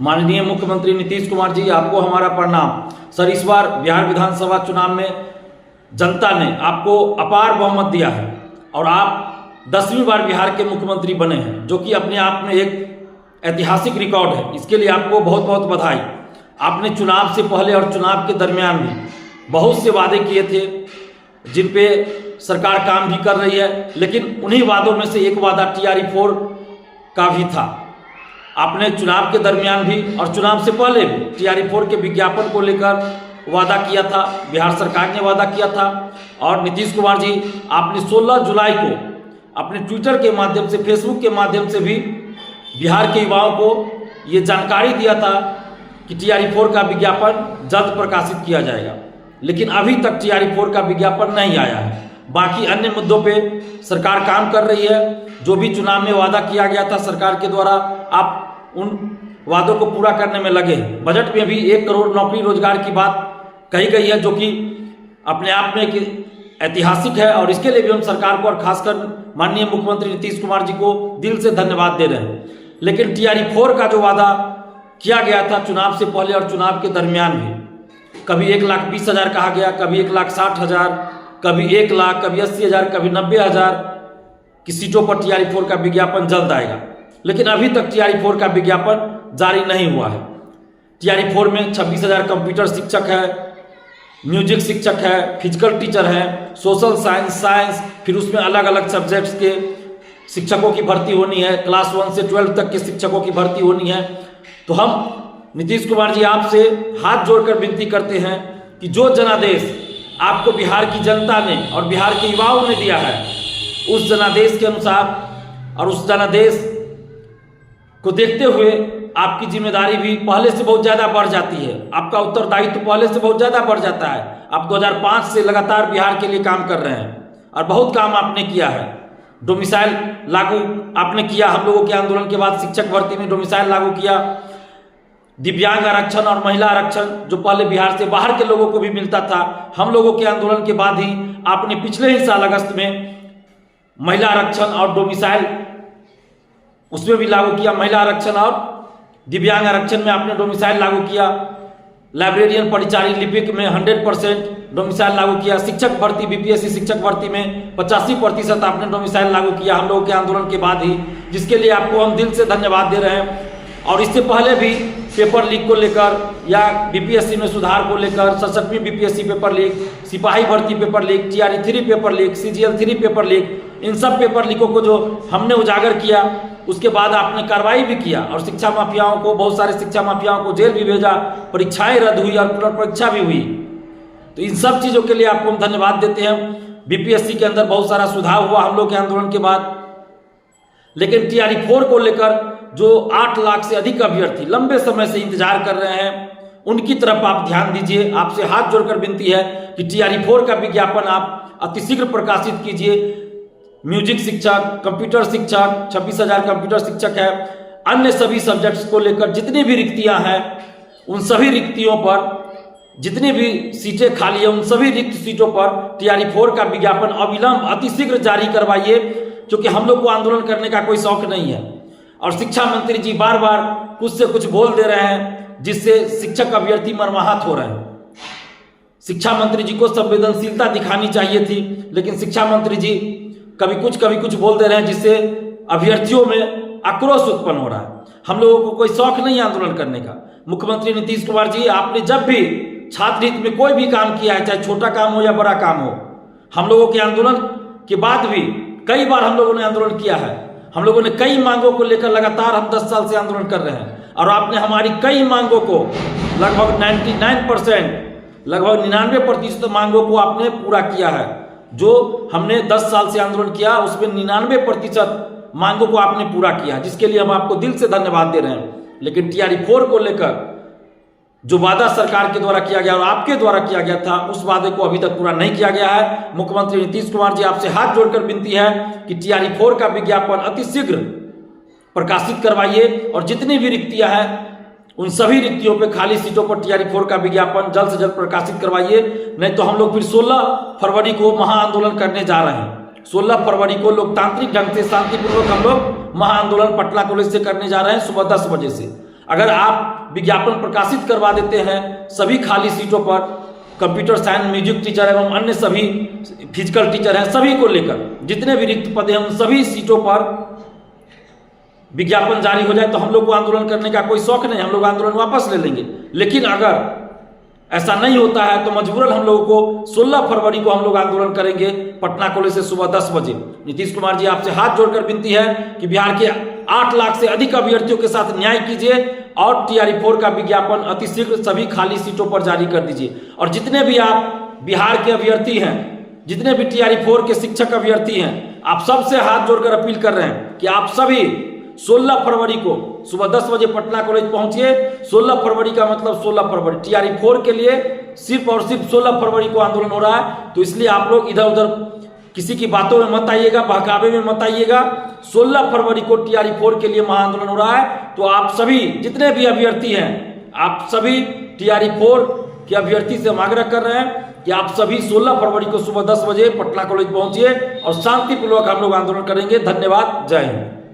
माननीय मुख्यमंत्री नीतीश कुमार जी, आपको हमारा प्रणाम। सर, इस बार बिहार विधानसभा चुनाव में जनता ने आपको अपार बहुमत दिया है और आप 10वीं बार बिहार के मुख्यमंत्री बने हैं, जो कि अपने आप में एक ऐतिहासिक रिकॉर्ड है। इसके लिए आपको बहुत बहुत बधाई। आपने चुनाव से पहले और चुनाव के दरमियान भी बहुत से वादे किए थे जिन पे सरकार काम भी कर रही है, लेकिन उन्हीं वादों में से एक वादा TRE-4 का भी था। आपने चुनाव के दरमियान भी और चुनाव से पहले भी TRE-4 के विज्ञापन को लेकर वादा किया था, बिहार सरकार ने वादा किया था। और नीतीश कुमार जी, आपने 16 जुलाई को अपने ट्विटर के माध्यम से, फेसबुक के माध्यम से भी बिहार के युवाओं को ये जानकारी दिया था कि TRE-4 का विज्ञापन जल्द प्रकाशित किया जाएगा, लेकिन अभी तक TRE-4 का विज्ञापन नहीं आया है। बाकी अन्य मुद्दों पे सरकार काम कर रही है। जो भी चुनाव में वादा किया गया था सरकार के द्वारा, आप उन वादों को पूरा करने में लगे। बजट में भी 1 करोड़ नौकरी रोजगार की बात कही गई है, जो कि अपने आप में एक ऐतिहासिक है और इसके लिए भी हम सरकार को और खासकर माननीय मुख्यमंत्री नीतीश कुमार जी को दिल से धन्यवाद दे रहे हैं। लेकिन TRE-4 का जो वादा किया गया था चुनाव से पहले और चुनाव के दरमियान भी, कभी 1,20,000 कहा गया, कभी 1,60,000, कभी 1 लाख, कभी 80,000, कभी 90,000 की सीटों पर TRE-4 का विज्ञापन जल्द आएगा, लेकिन अभी तक TRE-4 का विज्ञापन जारी नहीं हुआ है। TRE-4 में 26,000 कंप्यूटर शिक्षक है, म्यूजिक शिक्षक है, फिजिकल टीचर है, सोशल साइंस, फिर उसमें अलग अलग सब्जेक्ट्स के शिक्षकों की भर्ती होनी है, क्लास 1 से 12 तक के शिक्षकों की भर्ती होनी है। तो हम नीतीश कुमार जी आपसे हाथ जोड़कर विनती करते हैं कि जो जनादेश आपको बिहार की जनता ने और बिहार के युवाओं ने दिया है, उस जनादेश के अनुसार और उस जनादेश को देखते हुए आपकी जिम्मेदारी भी पहले से बहुत ज़्यादा बढ़ जाती है, आपका उत्तरदायित्व पहले से बहुत ज़्यादा बढ़ जाता है। आप 2005 से लगातार बिहार के लिए काम कर रहे हैं और बहुत काम आपने किया है। डोमिसाइल लागू आपने किया, हम लोगों के आंदोलन के बाद शिक्षक भर्ती में डोमिसाइल लागू किया। दिव्यांग आरक्षण और महिला आरक्षण जो पहले बिहार से बाहर के लोगों को भी मिलता था, हम लोगों के आंदोलन के बाद ही आपने पिछले ही साल अगस्त में महिला आरक्षण और डोमिसाइल उसमें भी लागू किया। महिला आरक्षण और दिव्यांग आरक्षण में आपने डोमिसाइल लागू किया। लाइब्रेरियन परिचारी लिपिक में 100% डोमिसाइल लागू किया। शिक्षक भर्ती BPSC शिक्षक भर्ती में 85% आपने डोमिसाइल लागू किया हम लोगों के आंदोलन के बाद ही, जिसके लिए आपको हम दिल से धन्यवाद दे रहे हैं। और इससे पहले भी पेपर लीक को लेकर या BPSC में सुधार को लेकर 67वीं BPSC पेपर लीक, सिपाही भर्ती paper leak, TRE-3 paper leak, CGL-3 paper leak, इन सब पेपर लीकों को जो हमने उजागर किया, उसके बाद आपने कार्रवाई भी किया और शिक्षा माफियाओं को, बहुत सारे शिक्षा माफियाओं को जेल भी भेजा, परीक्षाएं रद्द हुई और पुनर्परीक्षा भी हुई। तो इन सब चीज़ों के लिए आपको हम धन्यवाद देते हैं। BPSC के अंदर बहुत सारा सुधार हुआ हम लोग के आंदोलन के बाद, लेकिन TRE-4 को लेकर जो 8 लाख से अधिक अभ्यर्थी लंबे समय से इंतजार कर रहे हैं, उनकी तरफ आप ध्यान दीजिए। आपसे हाथ जोड़कर विनती है कि TRE-4 का विज्ञापन आप अतिशीघ्र प्रकाशित कीजिए। म्यूजिक शिक्षक, कंप्यूटर शिक्षक, 26,000 कंप्यूटर शिक्षक है, अन्य सभी सब्जेक्ट्स को लेकर जितनी भी रिक्तियां हैं, उन सभी रिक्तियों पर जितनी भी सीटें खाली है, उन सभी रिक्त सीटों पर TRE-4 का विज्ञापन अविलंब अतिशीघ्र जारी करवाइए, क्योंकि हम लोग को आंदोलन करने का कोई शौक नहीं है। और शिक्षा मंत्री जी बार बार कुछ से कुछ बोल दे रहे हैं, जिससे शिक्षक अभ्यर्थी मर्माहत हो रहे हैं। शिक्षा मंत्री जी को संवेदनशीलता दिखानी चाहिए थी, लेकिन शिक्षा मंत्री जी कभी कुछ बोल दे रहे हैं, जिससे अभ्यर्थियों में आक्रोश उत्पन्न हो रहा है। हम लोगों को कोई शौक नहीं है आंदोलन करने का। मुख्यमंत्री नीतीश कुमार जी, आपने जब भी छात्र हित में कोई भी काम किया है, चाहे छोटा काम हो या बड़ा काम हो, हम लोगों के आंदोलन के बाद भी कई बार हम लोगों ने आंदोलन किया है। हम लोगों ने कई मांगों को लेकर लगातार हम 10 साल से आंदोलन कर रहे हैं और आपने हमारी कई मांगों को लगभग 99%, लगभग 99% मांगों को आपने पूरा किया है। जो हमने 10 साल से आंदोलन किया, उसमें 99% मांगों को आपने पूरा किया, जिसके लिए हम आपको दिल से धन्यवाद दे रहे हैं। लेकिन TRE-4 को लेकर जो वादा सरकार के द्वारा किया गया और आपके द्वारा किया गया था, उस वादे को अभी तक पूरा नहीं किया गया है। मुख्यमंत्री नीतीश कुमार जी, आपसे हाथ जोड़कर विनती है कि TRE-4 का विज्ञापन अतिशीघ्र प्रकाशित करवाइए और जितनी भी रिक्तियां हैं, उन सभी रिक्तियों पे खाली सीटों पर TRE-4 का विज्ञापन जल्द से जल्द प्रकाशित करवाइए। नहीं तो हम लोग फिर 16 फरवरी को महाआंदोलन करने जा रहे हैं। 16 फरवरी को लोकतांत्रिक ढंग से शांतिपूर्वक हम लोग महाआंदोलन पटना कॉलेज से करने जा रहे हैं सुबह 10 बजे से। अगर आप विज्ञापन प्रकाशित करवा देते हैं सभी खाली सीटों पर, कंप्यूटर साइंस, म्यूजिक टीचर एवं अन्य सभी फिजिकल टीचर हैं, सभी को लेकर जितने भी रिक्त पद हैं उन सभी सीटों पर विज्ञापन जारी हो जाए तो हम लोग को आंदोलन करने का कोई शौक नहीं, हम लोग आंदोलन वापस ले लेंगे। लेकिन अगर ऐसा नहीं होता है तो मजबूरन हम लोगों को 16 फरवरी को हम लोग आंदोलन करेंगे पटना कॉलेज से सुबह 10 बजे। नीतीश कुमार जी आपसे हाथ जोड़कर विनती है कि बिहार के 8 लाख से अधिक अभ्यर्थियों के साथ न्याय कीजिए और TRE-4 का विज्ञापन अतिशीघ्र सभी खाली सीटों पर जारी कर दीजिए। और जितने भी आप बिहार के अभ्यर्थी हैं, जितने भी TRE-4 के शिक्षक अभ्यर्थी हैं, आप सबसे हाथ जोड़कर अपील कर रहे हैं कि आप सभी 16 फरवरी को सुबह 10 बजे पटना कॉलेज पहुंचिए। 16 फरवरी का मतलब 16 फरवरी TRE-4 के लिए सिर्फ और सिर्फ 16 फरवरी को आंदोलन हो रहा है। तो इसलिए आप लोग इधर उधर किसी की बातों में मत आइएगा, बहकावे में मत आइएगा। 16 फरवरी को TRE-4 के लिए महाआंदोलन हो रहा है। तो आप सभी जितने भी अभ्यर्थी हैं, आप सभी TRE-4 के अभ्यर्थी से हम आग्रह कर रहे हैं कि आप सभी 16 फरवरी को सुबह 10 बजे पटना कॉलेज पहुंचिए और शांतिपूर्वक हम लोग आंदोलन करेंगे। धन्यवाद। जय हिंद।